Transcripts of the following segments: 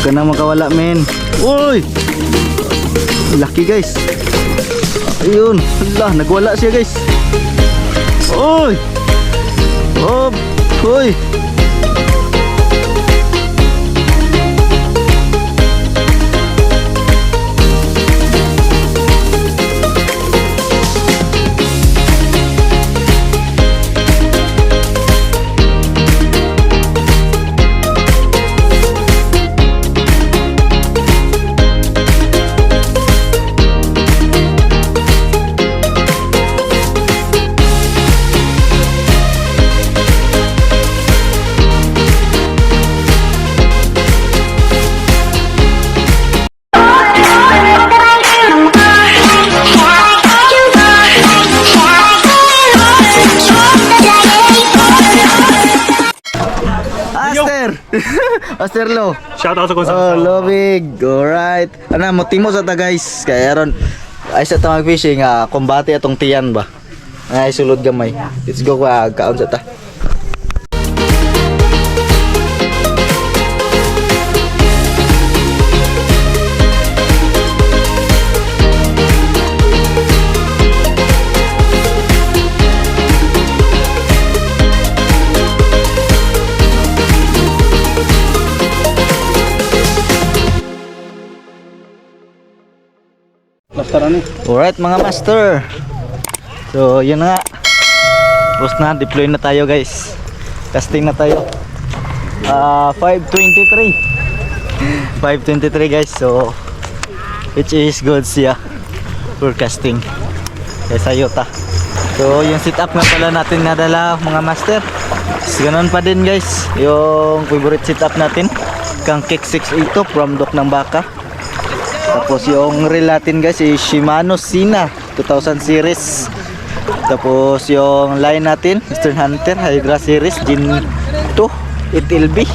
ka na makawala, men. Uy! Lucky, guys. Ayun. Hala, nagwala siya, guys. Uy! Oh! Uy! Master Lo. Shoutout ako sa Lobig. Alright. Ana mo timo sa ta, guys. Kaya aron ay sa ta mag-fishing, kumbate atong tiyan ba. Ay sulod gamay. Let's go kaon sa ta. Alright mga master. So yun na nga. Tapos na, deploy na tayo, guys. Casting na tayo. 5:23 guys. So which is good siya for casting. Kaya sayo ta. So yung setup nga pala natin nadala mga master. So, ganun pa din, guys. Yung favorite setup natin, kang Kick 682 from Dok ng Baka. Tapos yung reel natin, guys, is Shimano Sina 2000 series. Tapos yung line natin, Eastern Hunter Hydra series Gen 2 8LB.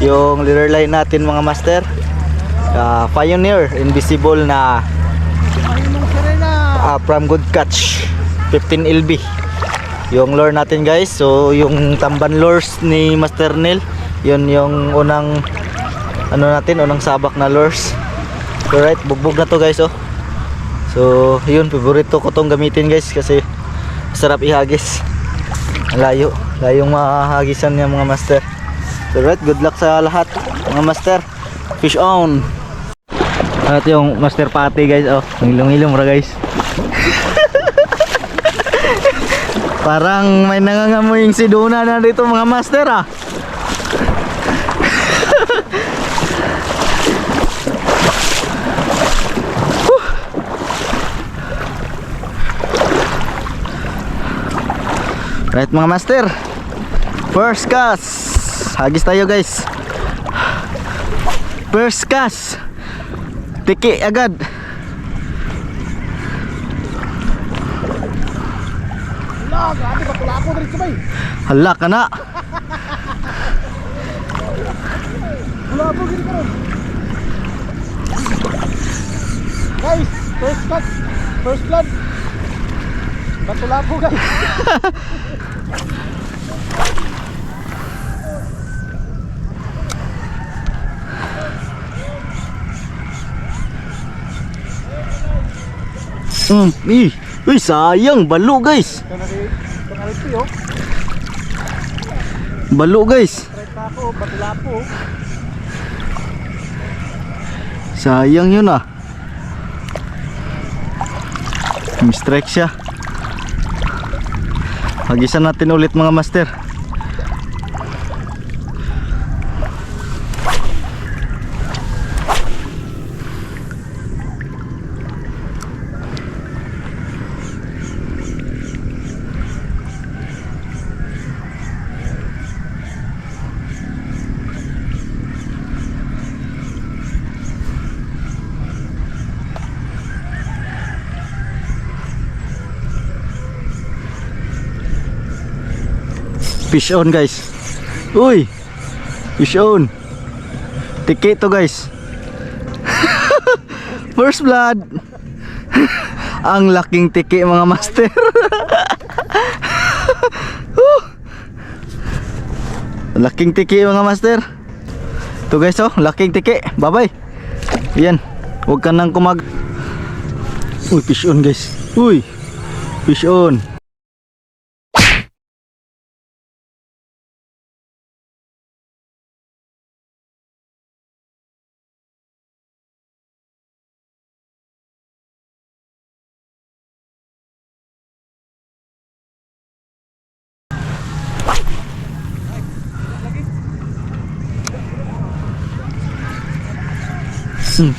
Yung leader line natin mga master, Pioneer Invisible na from Good Catch 15LB. Yung lure natin, guys, so yung tamban lures ni Master Neil, yun yung unang ano natin, unang sabak na lures. Alright, bugbog na to, guys, oh. So yun, favorito ko tong gamitin, guys, kasi sarap ihagis. Layo layong mahagisan niya mga master. So, alright, good luck sa lahat mga master. Fish on. At yung master pati, guys, oh, ngilong-ngilong ra, guys. Parang may nangangamoy yung siduna na dito mga master, ah. Right mga master, first cast, hagis tayo, guys. First cast, tiki agad. Hala ka na. Guys, first cut, first blood. Batula po, guys. Uy, sayang, balo, guys. Balo, guys. Batula po. Sayang yun, ah. Mistrike siya. Hagisan natin ulit mga master. Fish on, guys. Uy, fish on. Tiki to, guys. First blood. Ang laking tiki mga master. Laking tiki mga master. Ito guys oh, laking tiki. Bye-bye. Yan. Huwag ka nang Uy, fish on guys. Uy. Fish on.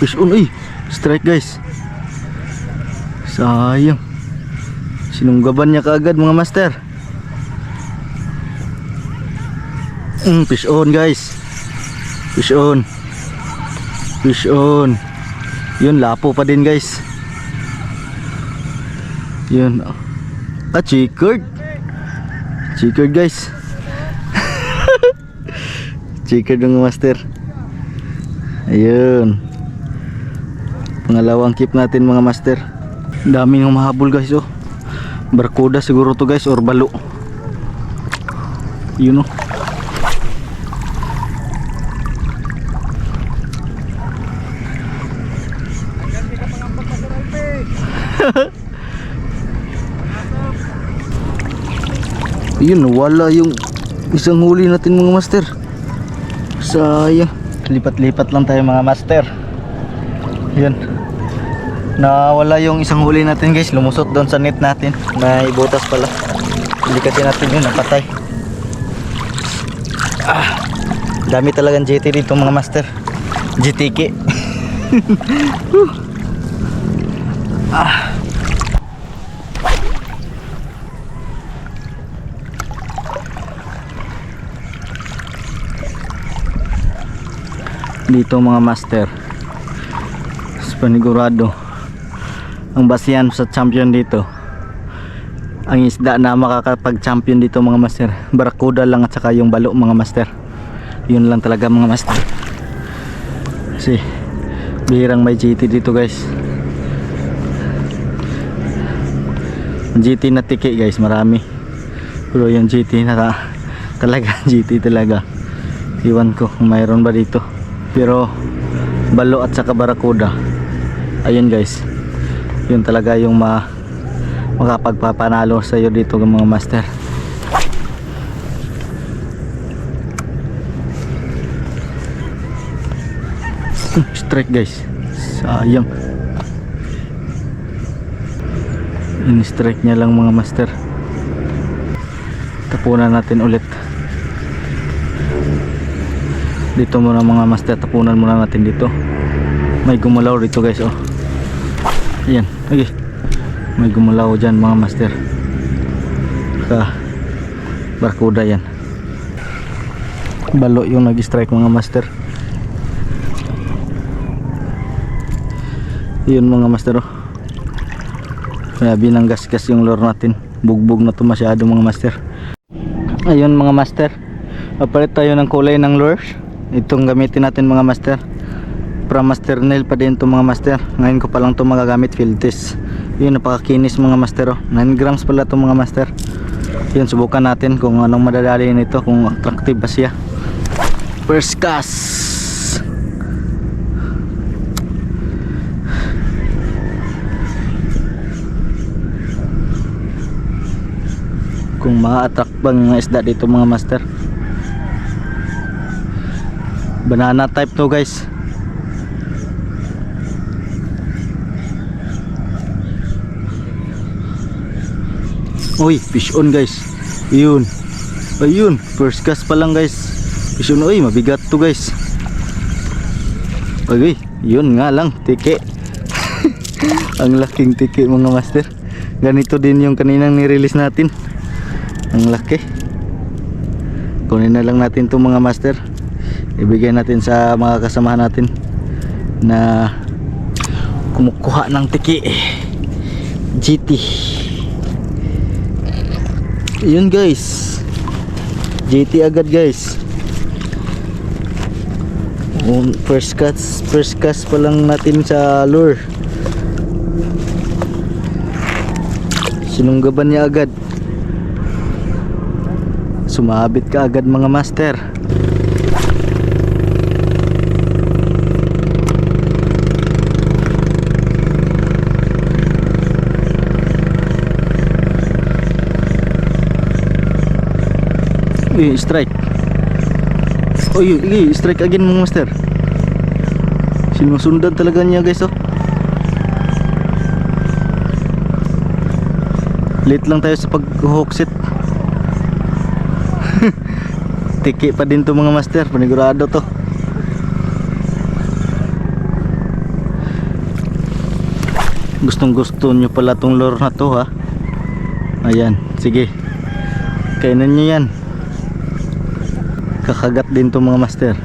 Fish on. Uy. Strike guys. Sayang. Sinunggaban niya kaagad mga master. Fish on guys. Fish on. Fish on. Yun, lapo pa din guys. Yun. Chickered. Chickered guys. Chickered mga master. Ayun. Pangalawang keep natin mga master. Daming humahabol guys oh. Barkuda siguro to guys or balo. Yun oh. Yun, wala yung isang huli natin mga master. Sayang. Lipat-lipat lang tayo mga master. Yun. Nawala yung isang huli natin guys. Lumusot doon sa net natin. May butas pala. Hindi kasi natin yun, napatay. Dami talagang GT dito mga master. GTK. Dito mga master, panigurado ang basihan sa champion dito. Ang isda na makakapag champion dito mga master, barakuda lang at saka yung balo mga master. Yun lang talaga mga master. Kasi bihirang may GT dito guys. GT na tiki guys marami, pero yung GT na talaga GT talaga iwan ko kung mayroon ba dito. Pero balo at saka barakuda, ayun guys, yun talaga yung makapagpapanalo sa iyo dito mga master. Strike guys, sayang. In-strike niya lang mga master. Tapunan natin ulit. Dito muna mga master, tapunan muna natin dito. May gumalaw dito guys oh. Ayan, okay. May gumalaw dyan mga master. Barkuda yan. Balo yung nag-strike mga master. Yun mga master oh. Grabe nang gas-gas yung lure natin. Bugbog na to masyado mga master. Ayun mga master, papalit tayo ng kulay ng lures. Itong gamitin natin mga master, from Master Nail pa din to mga master. Ngayon ko pa lang to magagamit, field test. Yun, napakakinis mga master oh. 9 grams pala to mga master. Yun, subukan natin kung anong madadali nito, kung attractive ba siya. First cast. Kung ma-attract bang mga isda dito mga master. Banana type to guys. Uy, fish on guys. Ayun. Ayun, first cast pa lang guys. Fish on, uy, mabigat to guys. Okay, yun nga lang, tiki. Ang laking tiki mga master. Ganito din yung kaninang ni-release natin. Ang laki. Kunin na lang natin to mga master. Ibigay natin sa mga kasamahan natin na kumukuha ng tiki. GT. Yun guys, GT agad guys. First cast pa lang natin sa lure. Sinunggaban niya agad. Sumabit ka agad mga master. Strike. Strike again mga master. Sinusundan talaga niya guys oh. Late lang tayo sa pag-hook set. Tiki pa din to mga master, panigurado to. Gustong gusto nyo pala tong lure na to ha. Ayan, sige. Kainan nyo yan. Kakagat din to mga master.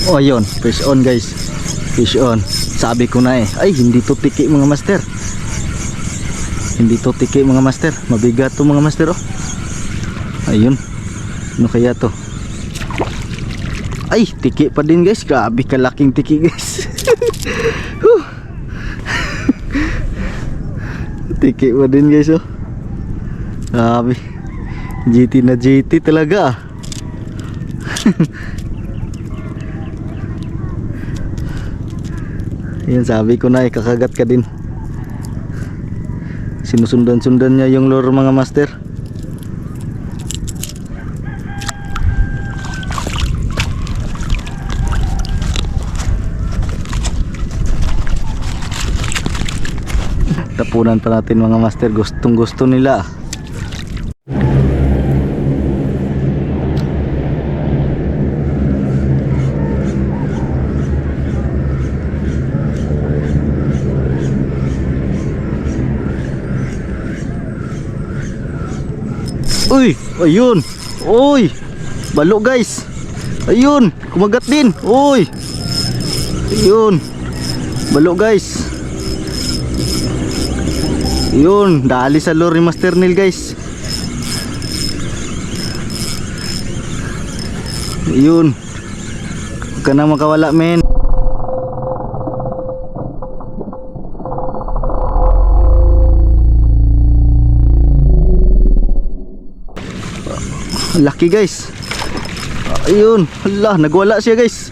Oh ayun, fish on guys. Fish on. Sabi ko na eh. Ay hindi to tiki mga master. Hindi to tiki mga master. Mabigat to mga master oh. Ayun. Ano kaya to? Ay tiki pa din guys. Grabe kalaking tiki guys. Tiki pa din guys oh. Grabe. GT na GT talaga ah. Yan sabi ko na kakagat ka din. Sinusundan-sundan niya yung lure mga master. Tapunan pa natin mga master, gustong gusto nila. Uy, ayun. Uy, balo guys. Ayun, kumagat din. Uy. Ayun. Balo guys. Ayun, dali sa lure ni Master Neil guys. Ayun. Huwag ka na makawala men. Laki guys. Ayun, hala, nagwala siya guys.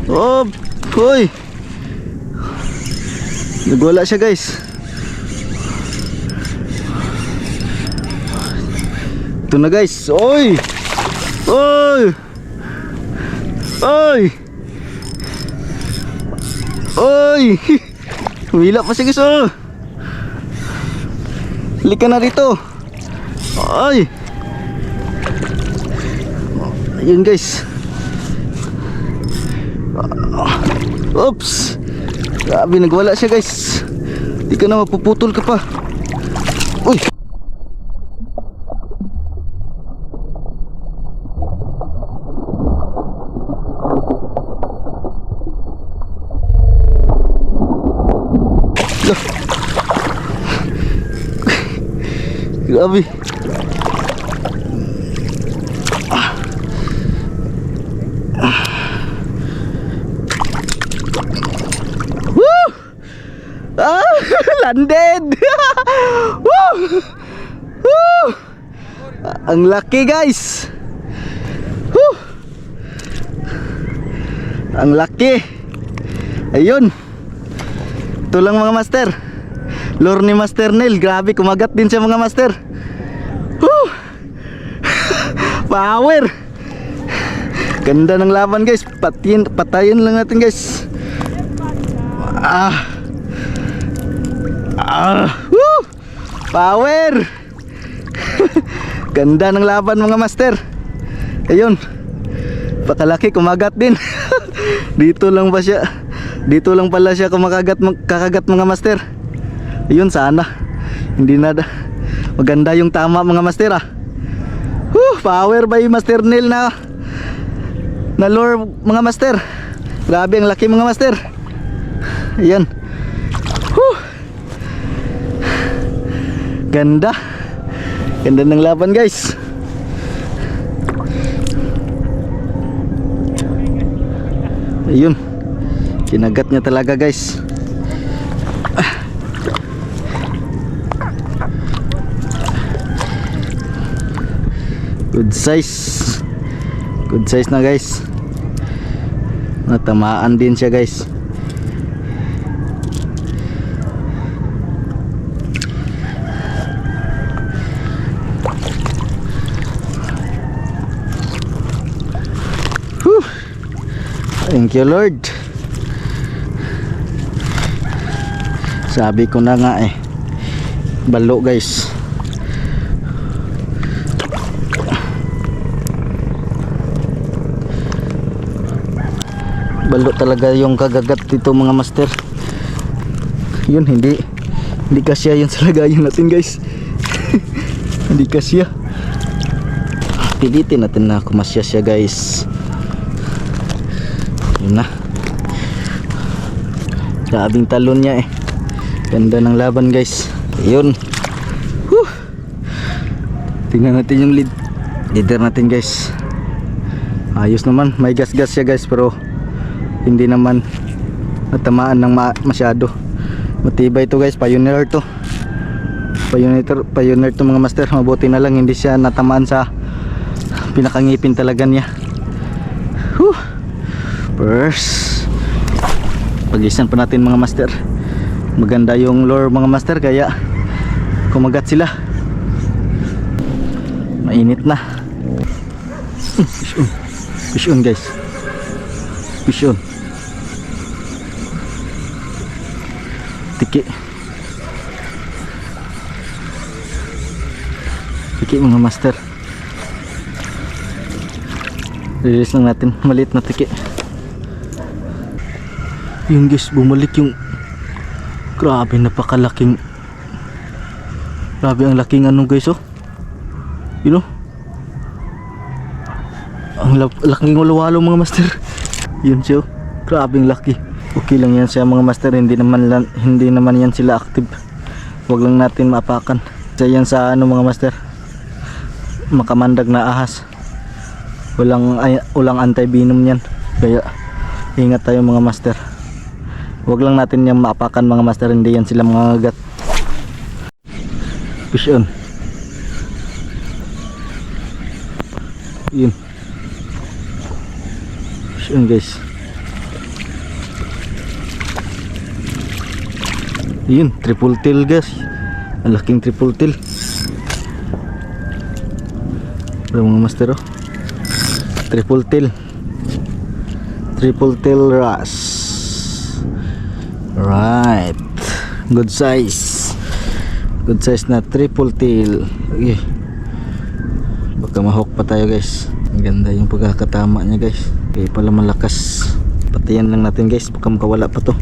Oh, hoy. Nagwala siya guys. Ito na guys. Oy. Oy. Oy. Oy. Humila pa siya guys oh. Halika na rito. Ay. Ayun guys. Oops. Grabe nagwala siya guys. Di ka na mapuputol ka pa. Uy. Grabe. Woo! Ah, landed. Woo! Woo! Ang laki guys. Woo! Ang laki. Ayun. Ito lang mga master. Lure ni Master Neil, grabe kumagat din siya mga master. Woo! Power. Ganda ng laban guys. Patayin lang natin guys. Woo! Power. Ganda ng laban mga master. Ayun. Pakalaki kumagat din. Dito lang ba siya? Dito lang pala siya kakagat mga master. Ayun sana. Hindi na maganda yung tama mga master ah. Power by Master Neil na lure mga master. Grabe ang laki mga master. Ayan. Ganda. Ganda ng laban guys. Ayun. Kinagat niya talaga guys. Good size. Good size na guys. Natamaan din siya guys. Thank you Lord. Sabi ko na nga eh, balo guys. Balo talaga yung kagagat dito mga master. Yun, hindi kasya yun sa lagayan natin guys. Hindi kasya. Pilitin natin na kumasya siya guys. Yun na. Grabing talon niya eh. Ganda ng laban guys. Yun. Whew. Tingnan natin yung leader natin guys. Ayos naman. May gas-gas siya guys, pero hindi naman natamaan ng masyado. Matibay to guys. Pioneer to. Pioneer to mga master. Mabuti na lang hindi siya natamaan sa pinakangipin talaga niya. Whew. First, pagisan pa natin mga master. Maganda yung lure mga master, kaya kumagat sila. Mainit na. Fish on guys. Fish on. Tiki mga master. Release lang natin, maliit na tiki. Yun guys, bumalik yung, grabe, napakalaking, grabe ang laking ano guys, oh. You know, ang laking walawalo mga master. Yun siya, oh. Grabe ang laki. Okay lang yan siya mga master, hindi naman yan sila active. Huwag lang natin maapakan. Isa yan sa ano mga master, makamandag na ahas. Walang anti-venom yan, kaya ingat tayo mga master. Huwag lang natin yung maapakan mga master, hindi yan sila mga agat. Fish on. Yun. Fish on guys. Yun, triple tail guys. Ang laking triple tail. Pero mga master, oh. Triple tail wrasse. Right, good size na triple tail. Okay, baka mahawk pa tayo guys. Ang ganda yung pagkakatama niya guys. Okay pala, malakas. Patayan lang natin guys, baka makawala pa to.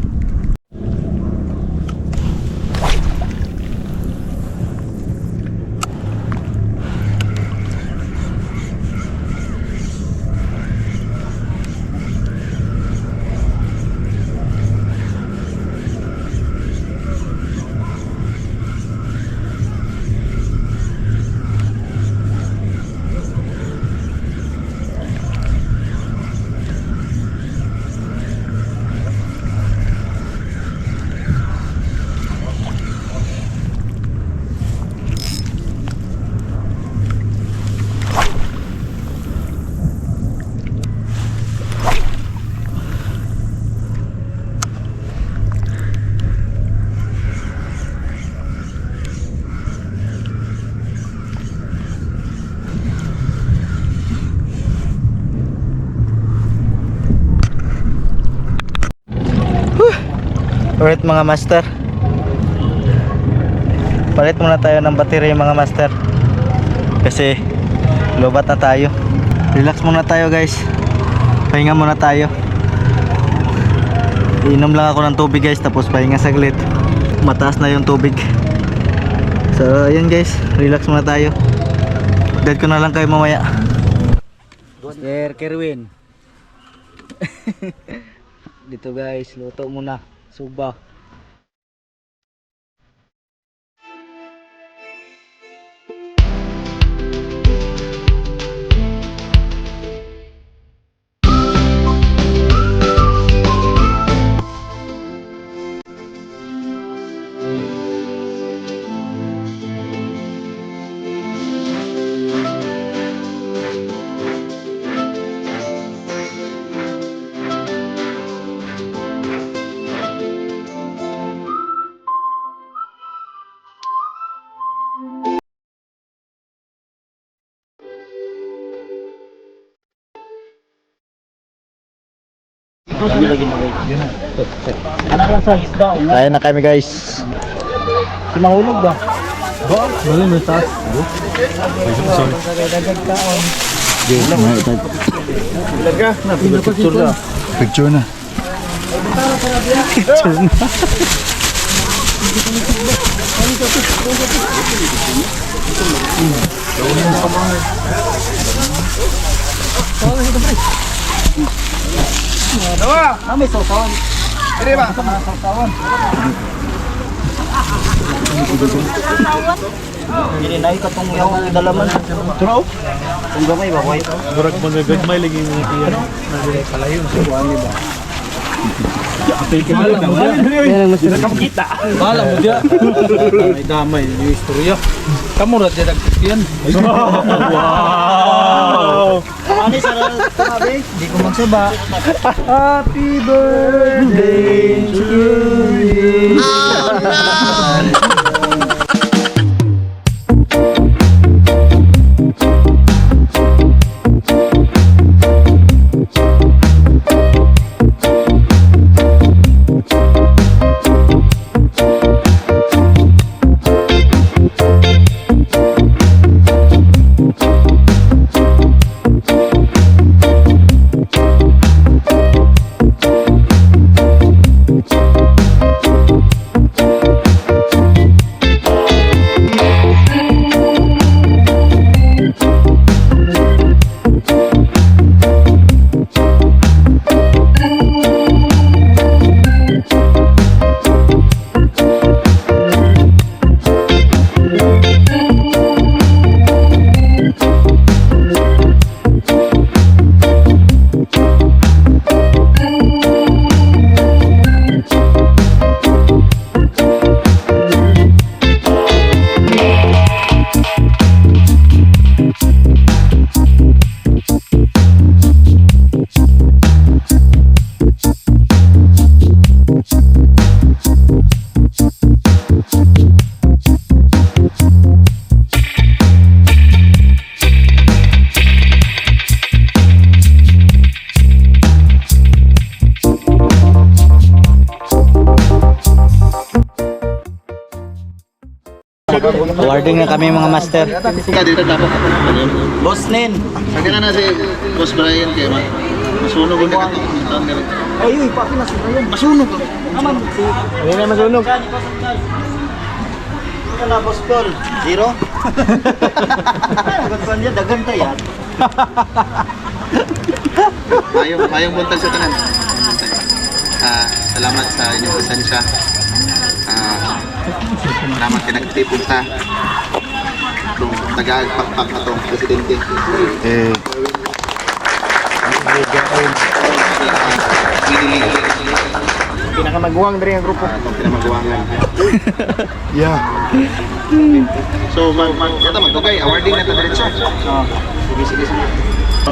Alright mga master, palit muna tayo ng battery mga master, kasi lobat na tayo. Relax muna tayo guys, pahinga muna tayo. Inom lang ako ng tubig guys, tapos pahinga saglit. Mataas na yung tubig. So ayan guys, relax muna tayo. Update ko na lang kayo mamaya. Sir Kerwin. Dito guys, luto muna suba. Anak lang sa isda. Kain na kami guys. Si mahulog ba? Bali mo taas. Picture na. Picture na. May sausawan. Dire ba? Hindi na ikatong yung dalaman. Turo. Kung gamay ba, white. Murag magagagmay lagi mo iyan. Nagre kalayo sa buwan ba. Yan ang mas nakakita. Bala mo dia. Ay damay yung istorya. Kamurat dia dagkian. Wow. Ano sa tabi? Hindi ko magsaba. Happy birthday to you. Awarding na kami mga master. Dito dapat. Boss Nin. Sagana na si Boss Brian kay masunog ang katong. Ay, uy, papi na sila yan. Masunog. Naman, si... Hindi na masunog. Ito na, Boss Paul. Zero? Agad pa niya, dagan ka yan. Mayong buntag sa tanan. Salamat sa inyong presensya. Salamat kay nagtipunta. Itong tagagpakpak na itong presidente. Pinakamaguwang dari ang grupo. Itong pinamaguwangan. Yeah. So, magtugay. Awarding na ito diretso. Sige.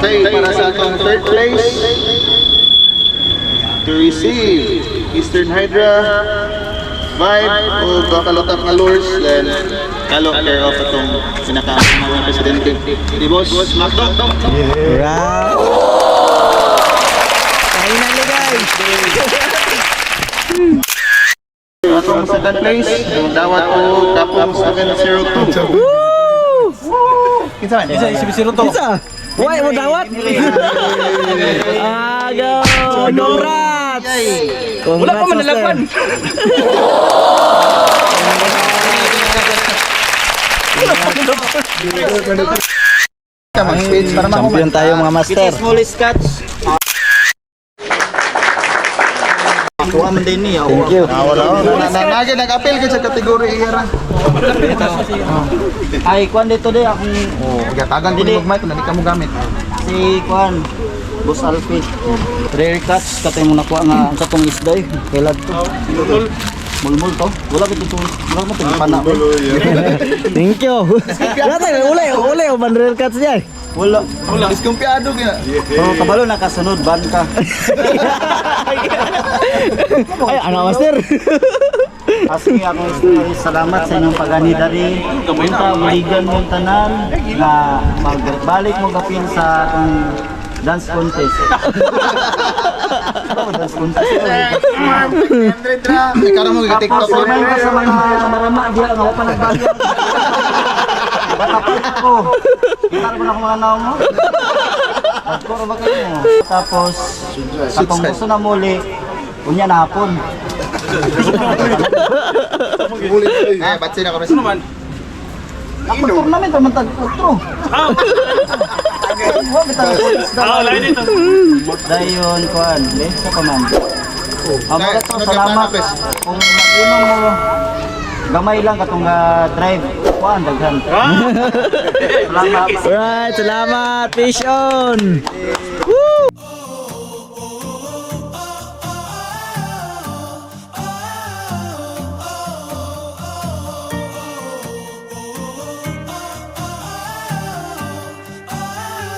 Okay, para sa itong third place, to receive Eastern Hydra Vibe o Bakalotap na lures, then kalo care of itong pinaka-mga presidente. Di boss, Macdo? Wow. Kainan na guys. Atong second place, yung dawat po Kapong 702. Kinsa man? Isa to. Isa. Why mo dawat? Agaw. Congrats. Wala pa man nalagwan. Mag-stage para Champion tayo mga master. Small scotch. Kuha man din niya. Thank you. Nag-appeal ka sa kategori era. Ay, kuan dito din akong Gatagan ko ni Magmay kung nani ka mo gamit. si kuan Boss Alfie. Rare cuts katay mo nakuha nga sa tong isda eh. Kailad to. Mulmul to. Wala ba ito? Wala mo ito. Pana. Thank you. Natay, uli. Man rare cuts niya. Wala. Diskumpiyado kaya. Oh, kabalo nakasunod. Ban ka. Ay, ano master? Aski ako salamat sa inyong pag-anidari. Punta, uligan mo yung tanan na magbalik mo kapin sa atong Dance contest. Dance contest. Ikaw na mo TikTok Tapos kumain ka sa mga marama diya nga pa nagbagyo. Batapos ko. Kita mo na kung mga naong mo. Pagkoro ba kayo mo? Tapos katong gusto na muli, unya na hapon. Ba't sila kami? Ako tournament naman tag-utro. lain ito. Dayon kuan, sa command. Amo to salamat kung mag-inom mo. Gamay lang katong drive. Kuan daghan. Salamat. Alright, salamat. Fish on. Woo!